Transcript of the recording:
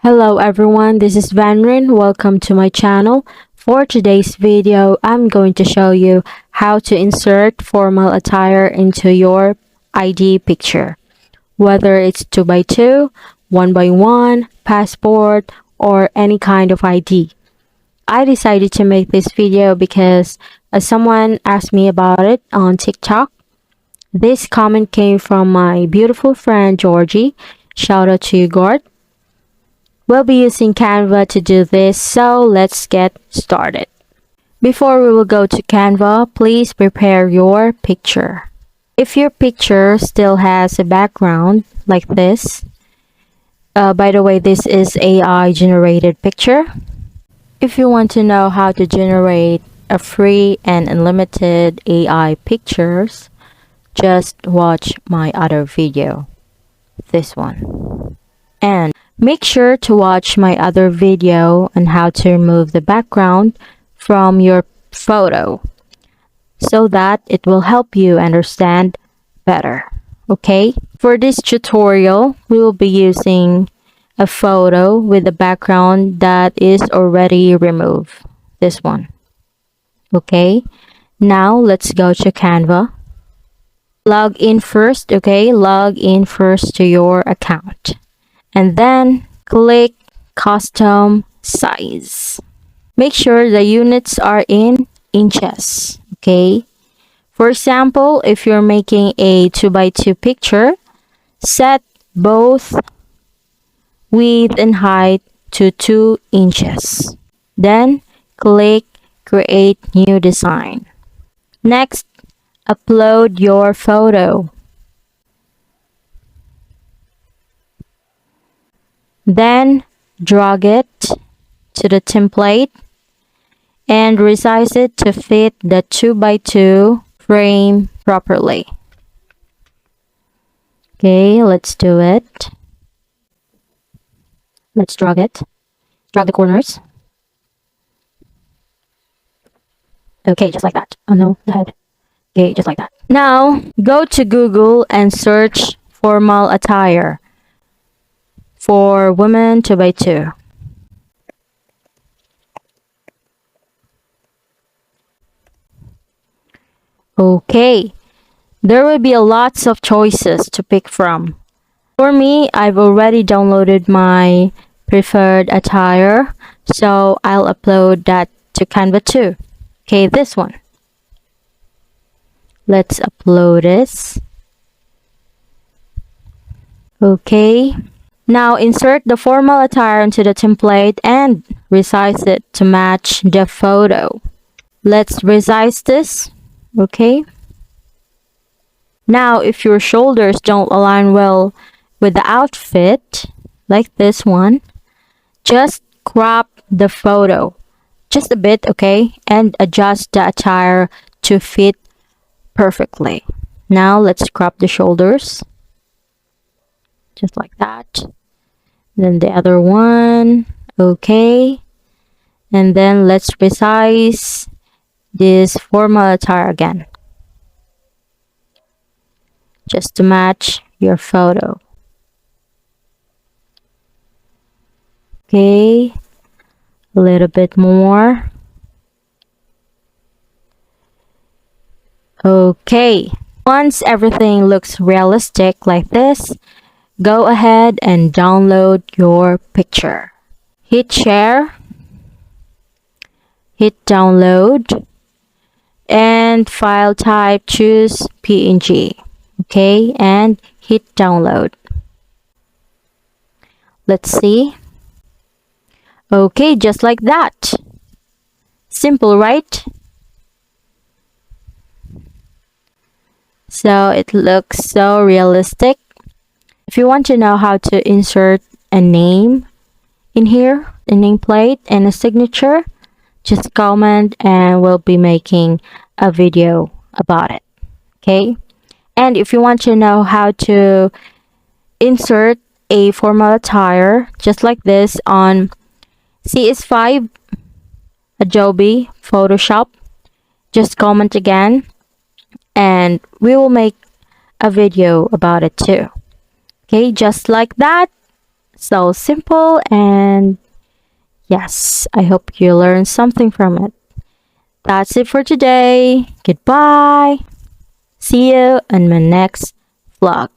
Hello everyone, this is Vanryn. Welcome to my channel. For today's video, I'm going to show you how to insert formal attire into your ID picture. Whether it's 2x2, 1x1, passport, or any kind of ID. I decided to make this video because someone asked me about it on TikTok. This comment came from my beautiful friend Georgie. Shout out to you, Gord. We'll be using Canva to do this, so let's get started. Before we will go to Canva, please prepare your picture. If your picture still has a background like this, by the way, this is AI generated picture. If you want to know how to generate a free and unlimited AI pictures, just watch my other video, this one. And make sure to watch my other video on how to remove the background from your photo so that it will help you understand better. Okay? For this tutorial, we will be using a photo with a background that is already removed. This one. Okay? Now, let's go to Canva. Log in first, okay? Log in first to your account. And then click custom size. Make sure the units are in inches, okay? For example, if you're making a 2x2 picture, set both width and height to 2 inches. Then click create new design. Next, upload your photo. Then drag it to the template and resize it to fit the 2x2 frame properly. Okay, let's do it. Let's drag it. Drag the corners. Okay, just like that. Oh no, the head. Okay, just like that. Now, go to Google and search formal attire for women 2x2. Okay, there will be lots of choices to pick from. For me, I've already downloaded my preferred attire, so I'll upload that to Canva too. Okay, this one. Let's upload this. Okay. Now insert the formal attire into the template and resize it to match the photo. Let's resize this, okay? Now if your shoulders don't align well with the outfit, like this one, just crop the photo just a bit, okay? And adjust the attire to fit perfectly. Now let's crop the shoulders, just like that. Then the other one, okay. And then let's resize this formal attire again, just to match your photo. Okay, a little bit more. Okay, once everything looks realistic like this, go ahead and download your picture. Hit share, hit download, and file type choose PNG. Okay, and hit download. Let's see. Okay, just like that. Simple, right? So it looks so realistic. If you want to know how to insert a name in here, a nameplate and a signature, just comment and we'll be making a video about it. Okay? And if you want to know how to insert a formal attire just like this on CS5, Adobe, Photoshop, just comment again and we will make a video about it too. Okay, just like that. So simple, and yes, I hope you learned something from it. That's it for today. Goodbye. See you in my next vlog.